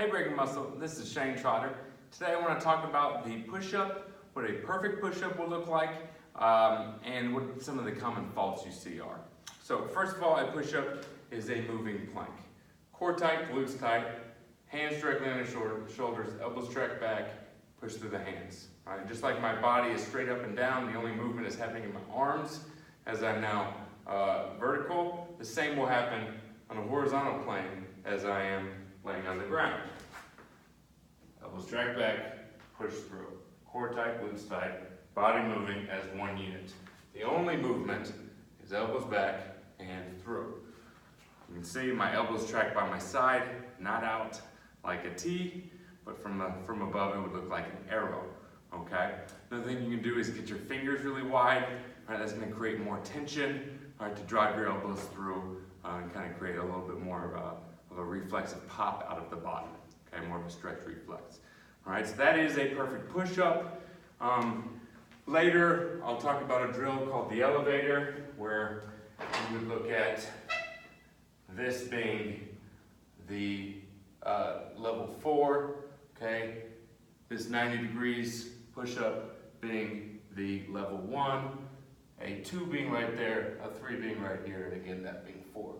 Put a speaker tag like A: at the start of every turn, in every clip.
A: Hey Breaking Muscle, this is Shane Trotter. Today I want to talk about the push-up, what a perfect push-up will look like, and what some of the common faults you see are. So first of all, a push-up is a moving plank. Core tight, glutes tight, hands directly on the shoulders, elbows track back, push through the hands. Right? Just like my body is straight up and down, the only movement is happening in my arms as I'm now vertical. The same will happen on a horizontal plane as I am laying on the ground. Elbows track back, push through. Core tight, glutes tight, body moving as one unit. The only movement is elbows back and through. You can see my elbows track by my side, not out like a T, but from above it would look like an arrow, okay? Another thing you can do is get your fingers really wide. Right, that's gonna create more tension, right, to drive your elbows through and kind of create a little bit more of a reflexive pop out of the body, okay, more of a stretch reflex. All right, so that is a perfect push-up. Later, I'll talk about a drill called the elevator, where you would look at this being the level 4, okay? This 90 degrees push-up being the level 1, a 2 being right there, a 3 being right here, and again, that being 4.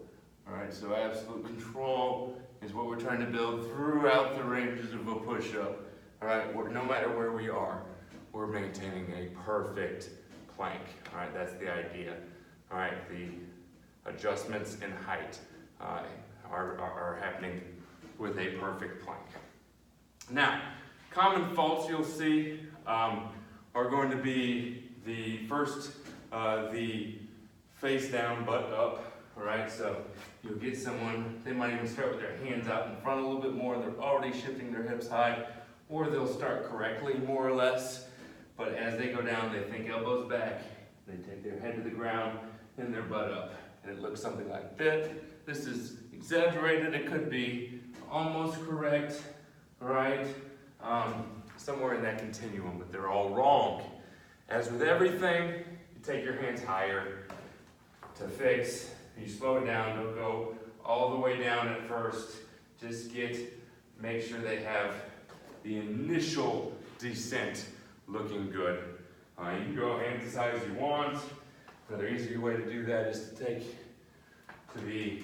A: All right, so absolute control is what we're trying to build throughout the ranges of a push-up. All right, no matter where we are, we're maintaining a perfect plank. All right, that's the idea. All right, the adjustments in height are happening with a perfect plank. Now, common faults you'll see are going to be the first, the face down, butt up. All right, so you'll get someone, they might even start with their hands out in front a little bit more, they're already shifting their hips high, or they'll start correctly more or less, but as they go down, they think elbows back, they take their head to the ground, and their butt up, and it looks something like this. This is exaggerated, it could be almost correct, right? Somewhere in that continuum, but they're all wrong. As with everything, you take your hands higher to fix. You slow it down, don't go all the way down at first. Just make sure they have the initial descent looking good. You can go hands as high as you want. Another easier way to do that is to take to the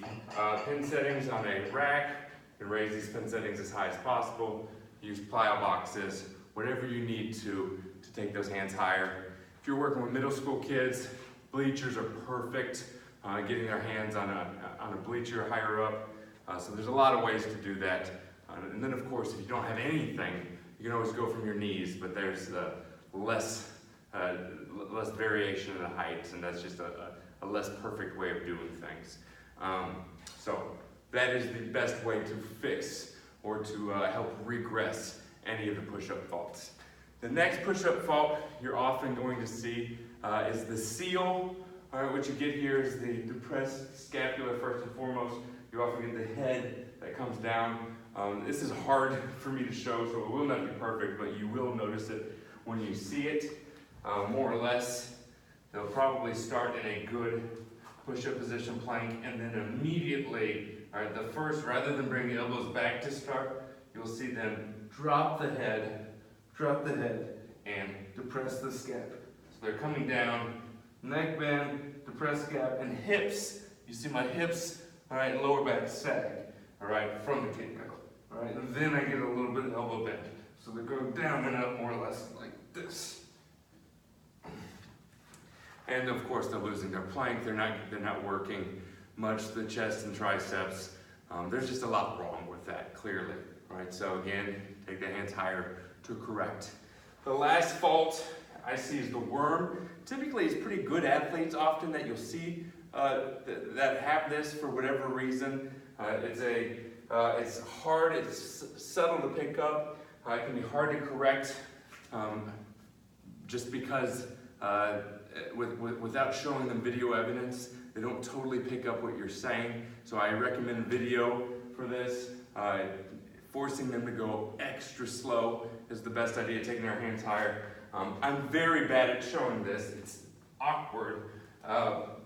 A: pin settings on a rack and raise these pin settings as high as possible. Use plyo boxes, whatever you need to take those hands higher. If you're working with middle school kids, bleachers are perfect. Getting their hands on a bleacher higher up. So there's a lot of ways to do that. And then of course, if you don't have anything, you can always go from your knees, but there's less variation in the height, and that's just a less perfect way of doing things. So that is the best way to fix or to help regress any of the push-up faults. The next push-up fault you're often going to see is the seal. All right, what you get here is the depressed scapula first and foremost. You often get the head that comes down. This is hard for me to show, so it will not be perfect, but you will notice it when you see it. More or less, they'll probably start in a good push-up position plank, and then immediately, all right, the first, rather than bring the elbows back to start, you'll see them drop the head, and depress the scap. So they're coming down, neck bend, depress scap, and hips. You see my hips, all right, lower back sag, all right, from the get-go, all right, and then I get a little bit of elbow bend. So they're going down and up more or less like this. And of course, they're losing their plank. They're not working much the chest and triceps. There's just a lot wrong with that, clearly, right? So again, take the hands higher to correct. The last fault I see is the worm. Typically, it's pretty good athletes often that you'll see that have this for whatever reason. It's hard, it's subtle to pick up. It can be hard to correct just because without showing them video evidence, they don't totally pick up what you're saying. So I recommend video for this. Forcing them to go extra slow is the best idea, taking their hands higher. I'm very bad at showing this. It's awkward,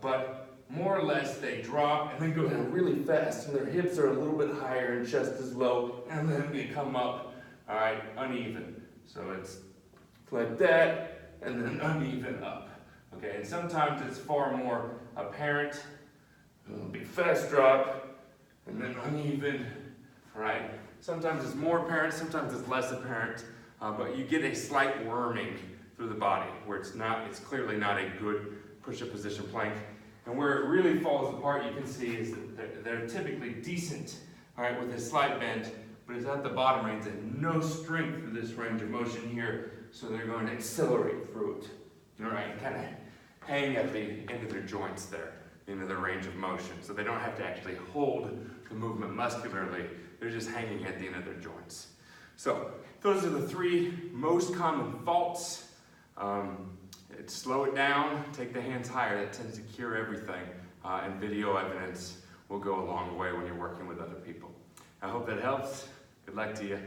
A: but more or less they drop and then go down really fast, and their hips are a little bit higher and chest is low, and then they come up, all right, uneven. So it's like that, and then uneven up. Okay, and sometimes it's far more apparent. It'll be fast drop, and then uneven, right? Sometimes it's more apparent, sometimes it's less apparent, but you get a slight worming through the body where it's clearly not a good push-up position plank. And where it really falls apart, you can see, is that they're typically decent, all right, with a slight bend, but it's at the bottom range and no strength through this range of motion here, so they're going to accelerate through it, all right, kind of hang at the end of their joints there, into the range of motion, so they don't have to actually hold the movement muscularly, they're just hanging at the end of their joints. So those are the 3 most common faults. Slow it down, take the hands higher, that tends to cure everything, and video evidence will go a long way when you're working with other people. I hope that helps. Good luck to you.